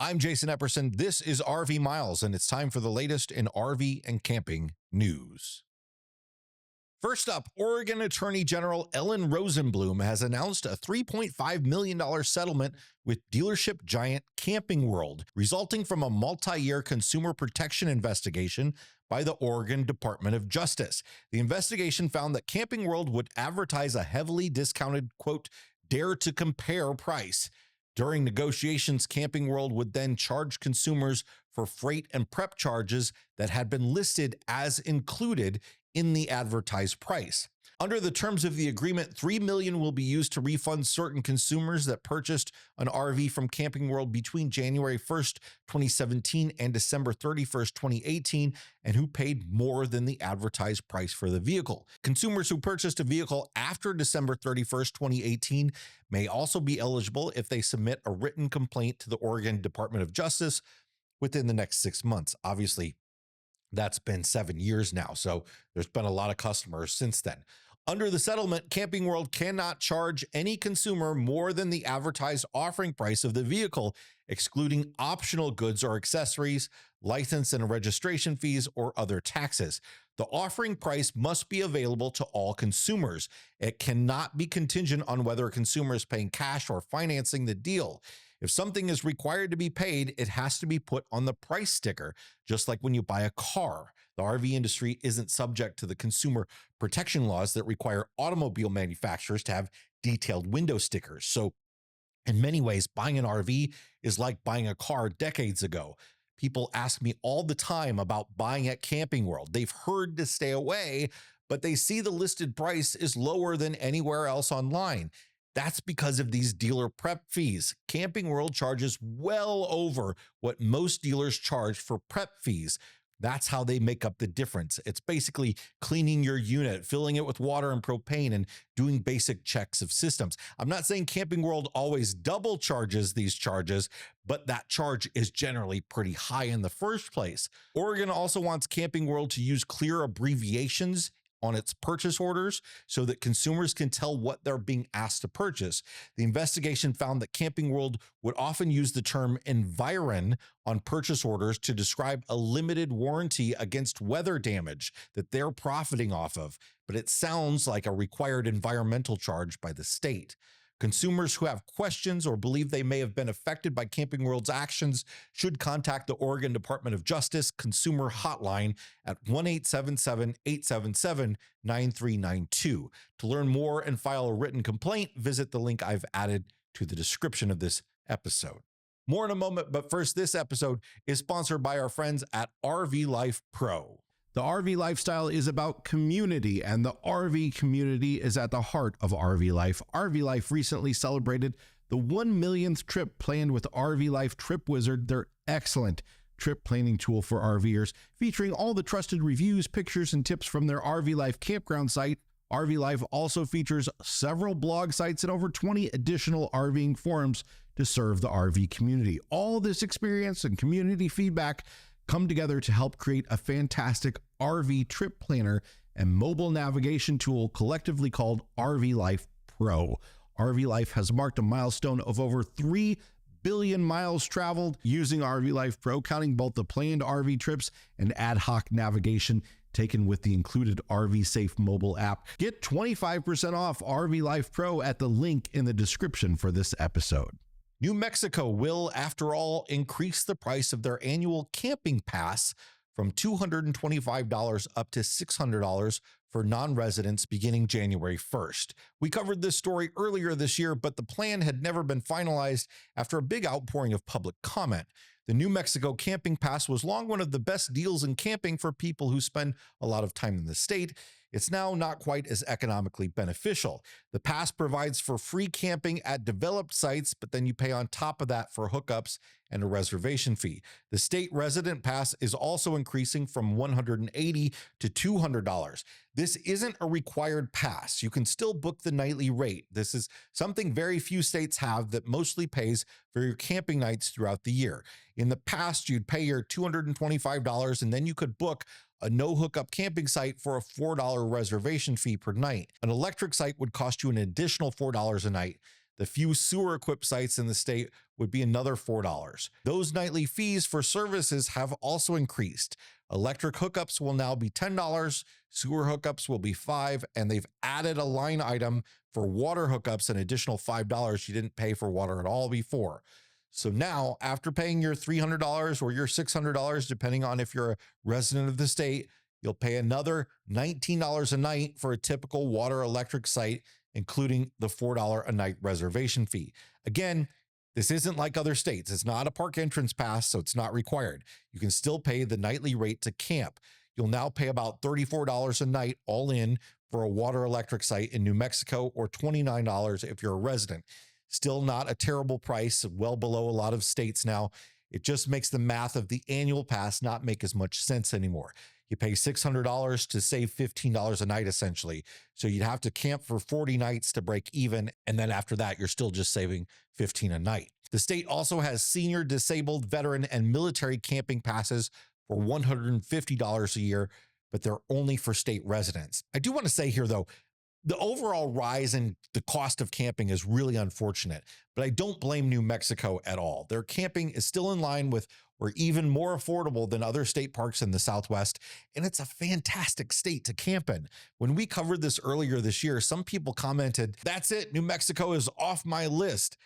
I'm Jason Epperson. This is RV Miles, and it's time for the latest in RV and camping news. First up, Oregon Attorney General Ellen Rosenblum has announced a $3.5 million settlement with dealership giant Camping World, resulting from a multi-year consumer protection investigation by the Oregon Department of Justice. The investigation found that Camping World would advertise a heavily discounted, quote, dare to compare price. During negotiations, Camping World would then charge consumers for freight and prep charges that had been listed as included in the advertised price. Under the terms of the agreement, $3 million will be used to refund certain consumers that purchased an RV from Camping World between January 1st, 2017 and December 31st, 2018, and who paid more than the advertised price for the vehicle. Consumers who purchased a vehicle after December 31st, 2018 may also be eligible if they submit a written complaint to the Oregon Department of Justice within the next 6 months. Obviously, that's been 7 years now, so there's been a lot of customers since then. Under the settlement, Camping World cannot charge any consumer more than the advertised offering price of the vehicle, excluding optional goods or accessories, license and registration fees, or other taxes. The offering price must be available to all consumers. It cannot be contingent on whether a consumer is paying cash or financing the deal. If something is required to be paid, it has to be put on the price sticker, just like when you buy a car. The RV industry isn't subject to the consumer protection laws that require automobile manufacturers to have detailed window stickers. So in many ways, buying an RV is like buying a car decades ago. People ask me all the time about buying at Camping World. They've heard to stay away, but they see the listed price is lower than anywhere else online. That's because of these dealer prep fees. Camping World charges well over what most dealers charge for prep fees. That's how they make up the difference. It's basically cleaning your unit, filling it with water and propane, and doing basic checks of systems. I'm not saying Camping World always double charges these charges, but that charge is generally pretty high in the first place. Oregon also wants Camping World to use clear abbreviations on its purchase orders so that consumers can tell what they're being asked to purchase. The investigation found that Camping World would often use the term environ on purchase orders to describe a limited warranty against weather damage that they're profiting off of, but it sounds like a required environmental charge by the state. Consumers who have questions or believe they may have been affected by Camping World's actions should contact the Oregon Department of Justice Consumer Hotline at 1-877-877-9392. To learn more and file a written complaint, visit the link I've added to the description of this episode. More in a moment, but first, this episode is sponsored by our friends at RV Life Pro. The RV lifestyle is about community, and the RV community is at the heart of RV Life. RV Life recently celebrated the 1 millionth trip planned with RV Life Trip Wizard, their excellent trip planning tool for RVers, featuring all the trusted reviews, pictures, and tips from their RV Life campground site. RV Life also features several blog sites and over 20 additional RVing forums to serve the RV community. All this experience and community feedback come together to help create a fantastic RV trip planner and mobile navigation tool collectively called RV Life Pro. RV Life has marked a milestone of over 3 billion miles traveled using RV Life Pro, counting both the planned RV trips and ad hoc navigation taken with the included RV Safe mobile app. Get 25% off RV Life Pro at the link in the description for this episode. New Mexico will, after all, increase the price of their annual camping pass from $225 up to $600 for non-residents beginning January 1st. We covered this story earlier this year, but the plan had never been finalized after a big outpouring of public comment. The New Mexico Camping Pass was long one of the best deals in camping for people who spend a lot of time in the state. It's now not quite as economically beneficial. The pass provides for free camping at developed sites, but then you pay on top of that for hookups and a reservation fee. The state resident pass is also increasing from $180 to $200. This isn't a required pass. You can still book the nightly rate. This is something very few states have that mostly pays for your camping nights throughout the year. In the past, you'd pay your $225 and then you could book a no hookup camping site for a $4 reservation fee per night. An electric site would cost you an additional $4 a night. The few sewer-equipped sites in the state would be another $4. Those nightly fees for services have also increased. Electric hookups will now be $10, sewer hookups will be $5, and they've added a line item for water hookups, an additional $5 you didn't pay for water at all before. So now, after paying your $300 or your $600, depending on if you're a resident of the state, you'll pay another $19 a night for a typical water electric site, including the $4 a night reservation fee. Again, this isn't like other states. It's not a park entrance pass, so it's not required. You can still pay the nightly rate to camp. You'll now pay about $34 a night all in for a water electric site in New Mexico, or $29 if you're a resident. Still not a terrible price, well below a lot of states now. It just makes the math of the annual pass not make as much sense anymore. You pay $600 to save $15 a night, essentially. So you'd have to camp for 40 nights to break even. And then after that, you're still just saving $15 a night. The state also has senior, disabled, veteran, and military camping passes for $150 a year, but they're only for state residents. I do want to say here, though, the overall rise in the cost of camping is really unfortunate, but I don't blame New Mexico at all. Their camping is still in line with or even more affordable than other state parks in the Southwest, and it's a fantastic state to camp in. When we covered this earlier this year, some people commented, "That's it, New Mexico is off my list."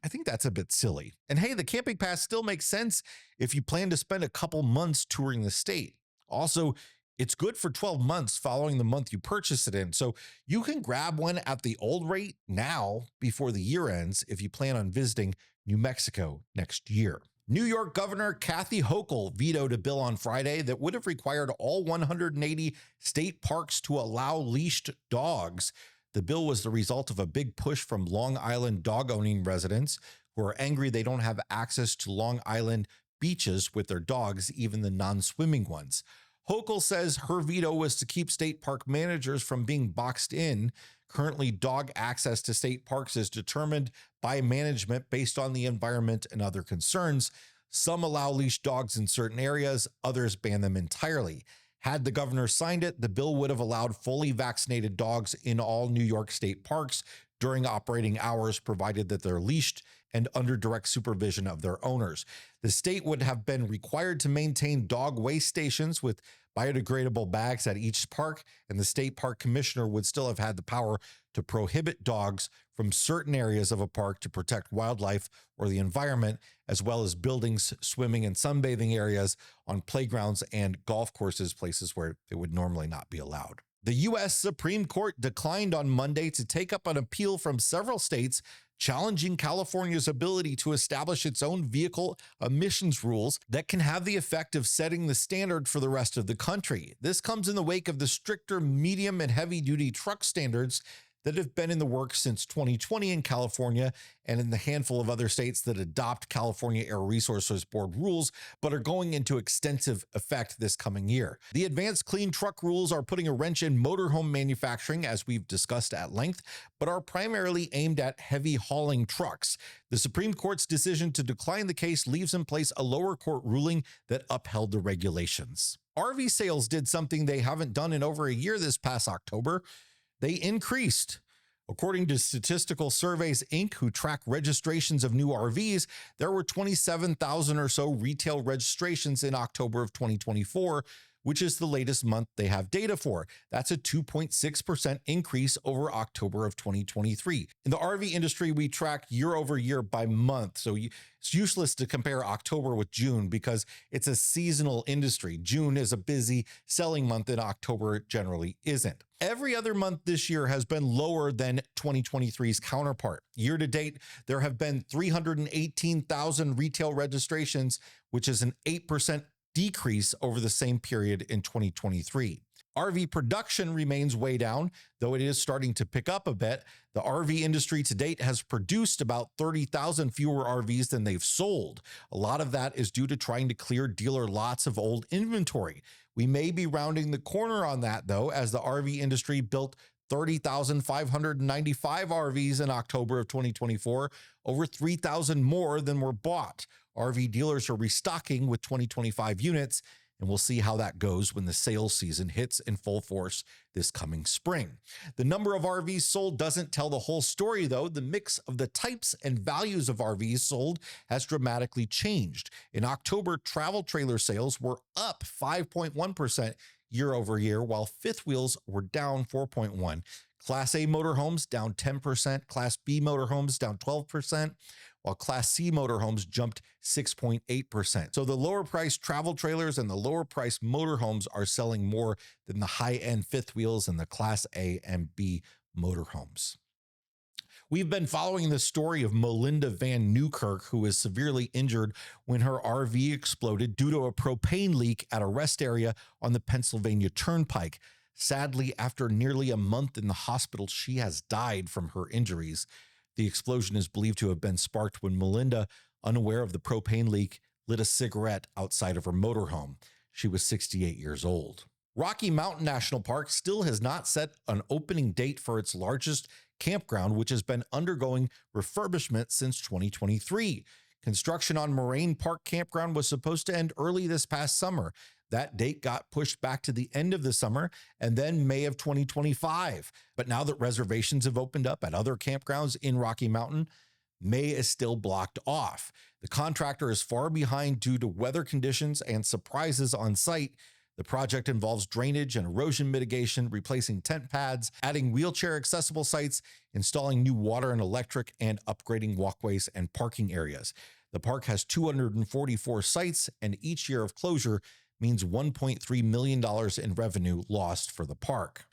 I think that's a bit silly. And hey, the camping pass still makes sense if you plan to spend a couple months touring the state. Also, it's good for 12 months following the month you purchase it in. So you can grab one at the old rate now before the year ends if you plan on visiting New Mexico next year. New York Governor Kathy Hochul vetoed a bill on Friday that would have required all 180 state parks to allow leashed dogs. The bill was the result of a big push from Long Island dog-owning residents who are angry they don't have access to Long Island beaches with their dogs, even the non-swimming ones. Hochul says her veto was to keep state park managers from being boxed in. Currently, dog access to state parks is determined by management based on the environment and other concerns. Some allow leashed dogs in certain areas, others ban them entirely. Had the governor signed it, the bill would have allowed fully vaccinated dogs in all New York state parks during operating hours, provided that they're leashed and under direct supervision of their owners. The state would have been required to maintain dog waste stations with biodegradable bags at each park, and the state park commissioner would still have had the power to prohibit dogs from certain areas of a park to protect wildlife or the environment, as well as buildings, swimming and sunbathing areas on playgrounds and golf courses, places where it would normally not be allowed. The U.S. Supreme Court declined on Monday to take up an appeal from several states challenging California's ability to establish its own vehicle emissions rules that can have the effect of setting the standard for the rest of the country. This comes in the wake of the stricter medium and heavy-duty truck standards that have been in the works since 2020 in California and in the handful of other states that adopt California Air Resources Board rules, but are going into extensive effect this coming year. The advanced clean truck rules are putting a wrench in motorhome manufacturing, as we've discussed at length, but are primarily aimed at heavy hauling trucks. The Supreme Court's decision to decline the case leaves in place a lower court ruling that upheld the regulations. RV sales did something they haven't done in over a year this past October. They increased. According to Statistical Surveys, Inc., who track registrations of new RVs, there were 27,000 or so retail registrations in October of 2024, which is the latest month they have data for. That's a 2.6% increase over October of 2023. In the RV industry, we track year over year by month, so it's useless to compare October with June because it's a seasonal industry. June is a busy selling month and October generally isn't. Every other month this year has been lower than 2023's counterpart. Year to date, there have been 318,000 retail registrations, which is an 8% decrease over the same period in 2023. RV production remains way down, though it is starting to pick up a bit. The RV industry to date has produced about 30,000 fewer RVs than they've sold. A lot of that is due to trying to clear dealer lots of old inventory. We may be rounding the corner on that, though, as the RV industry built 30,595 RVs in October of 2024, over 3,000 more than were bought. RV dealers are restocking with 2025 units, and we'll see how that goes when the sales season hits in full force this coming spring. The number of RVs sold doesn't tell the whole story, though. The mix of the types and values of RVs sold has dramatically changed. In October, travel trailer sales were up 5.1% year over year, while fifth wheels were down 4.1%. Class A motorhomes down 10%, Class B motorhomes down 12%, while Class C motorhomes jumped 6.8%. So the lower priced travel trailers and the lower priced motorhomes are selling more than the high-end fifth wheels and the Class A and B motorhomes. We've been following the story of Melinda Van Newkirk, who was severely injured when her RV exploded due to a propane leak at a rest area on the Pennsylvania Turnpike. Sadly, after nearly a month in the hospital, she has died from her injuries. The explosion is believed to have been sparked when Melinda, unaware of the propane leak, lit a cigarette outside of her motorhome. She was 68 years old. Rocky Mountain National Park still has not set an opening date for its largest campground, which has been undergoing refurbishment since 2023. Construction on Moraine Park Campground was supposed to end early this past summer. That date got pushed back to the end of the summer and then May of 2025. But now that reservations have opened up at other campgrounds in Rocky Mountain, May is still blocked off. The contractor is far behind due to weather conditions and surprises on site. The project involves drainage and erosion mitigation, replacing tent pads, adding wheelchair accessible sites, installing new water and electric, and upgrading walkways and parking areas. The park has 244 sites, and each year of closure means $1.3 million in revenue lost for the park.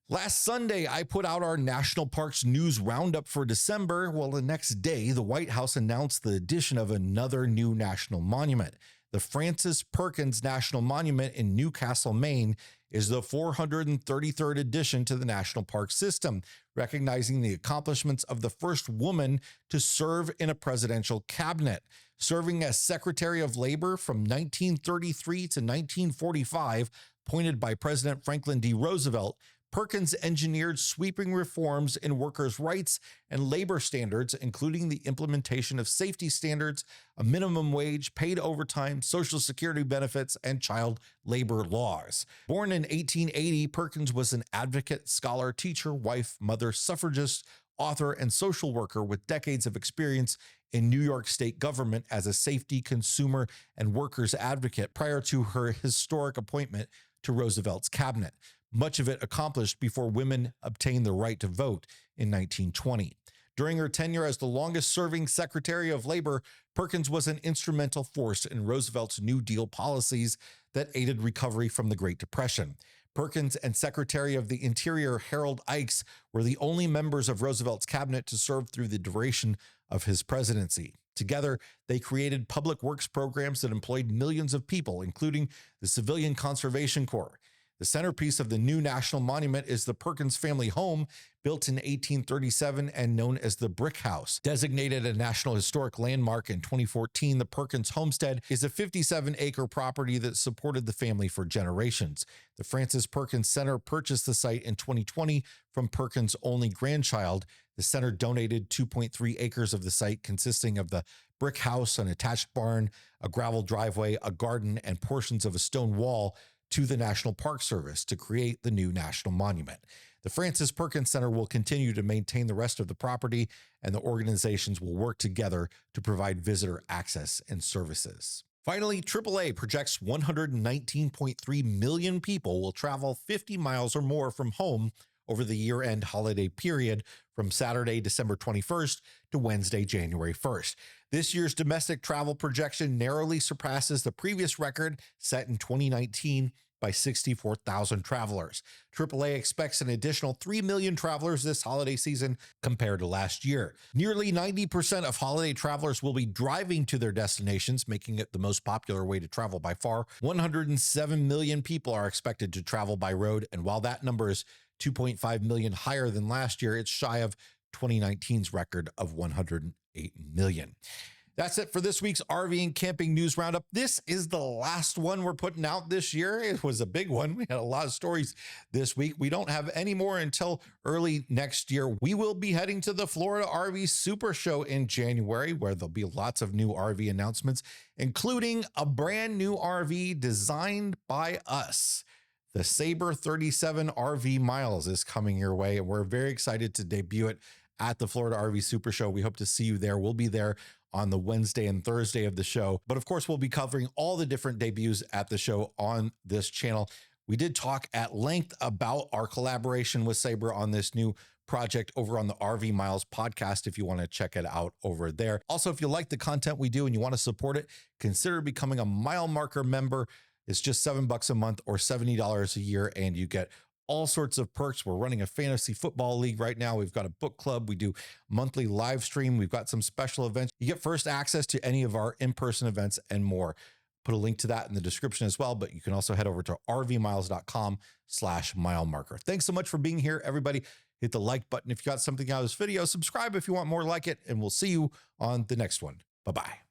Last Sunday, I put out our National Parks News Roundup for December. Well, the next day, the White House announced the addition of another new national monument. The Francis Perkins National Monument in Newcastle, Maine, is the 433rd addition to the national park system, recognizing the accomplishments of the first woman to serve in a presidential cabinet. Serving as Secretary of Labor from 1933 to 1945, appointed by President Franklin D. Roosevelt, Perkins engineered sweeping reforms in workers' rights and labor standards, including the implementation of safety standards, a minimum wage, paid overtime, Social Security benefits, and child labor laws. Born in 1880, Perkins was an advocate, scholar, teacher, wife, mother, suffragist, author, and social worker with decades of experience in New York state government as a safety, consumer, and workers advocate prior to her historic appointment to Roosevelt's cabinet. Much of it accomplished before women obtained the right to vote in 1920. During her tenure as the longest-serving Secretary of Labor, Perkins was an instrumental force in Roosevelt's New Deal policies that aided recovery from the Great Depression. Perkins and Secretary of the Interior Harold Ikes were the only members of Roosevelt's cabinet to serve through the duration of his presidency. Together, they created public works programs that employed millions of people, including the Civilian Conservation Corps. The centerpiece of the new national monument is the Perkins family home, built in 1837 and known as the Brick House. Designated a National Historic Landmark in 2014, the Perkins homestead is a 57-acre property that supported the family for generations. The Francis Perkins Center purchased the site in 2020 from Perkins' only grandchild. The center donated 2.3 acres of the site, consisting of the brick house, an attached barn, a gravel driveway, a garden, and portions of a stone wall to the National Park Service to create the new national monument. The Francis Perkins Center will continue to maintain the rest of the property, and the organizations will work together to provide visitor access and services. Finally, AAA projects 119.3 million people will travel 50 miles or more from home over the year-end holiday period from Saturday, December 21st to Wednesday, January 1st. This year's domestic travel projection narrowly surpasses the previous record set in 2019 by 64,000 travelers. AAA expects an additional 3 million travelers this holiday season compared to last year. Nearly 90% of holiday travelers will be driving to their destinations, making it the most popular way to travel by far. 107 million people are expected to travel by road, and while that number is 2.5 million higher than last year, it's shy of 2019's record of 108 million. That's it for this week's RV and camping news roundup. This is the last one we're putting out this year. It was a big one. We had a lot of stories this week. We don't have any more until early next year. We will be heading to the Florida RV Super Show in January, where there'll be lots of new RV announcements, including a brand new RV designed by us. The Sabre 37 RV Miles is coming your way, and we're very excited to debut it at the Florida RV Super Show. We hope to see you there. We'll be there on the Wednesday and Thursday of the show. But of course, we'll be covering all the different debuts at the show on this channel. We did talk at length about our collaboration with Sabre on this new project over on the RV Miles podcast, if you want to check it out over there. Also, if you like the content we do and you want to support it, consider becoming a Mile Marker member. It's just $7 a month or $70 a year, and you get all sorts of perks. We're running a fantasy football league right now. We've got a book club. We do monthly live stream. We've got some special events. You get first access to any of our in-person events and more. Put a link to that in the description as well, but you can also head over to rvmiles.com/milemarker. Thanks so much for being here, everybody. Hit the like button if you got something out of this video. Subscribe if you want more like it, and we'll see you on the next one. Bye-bye.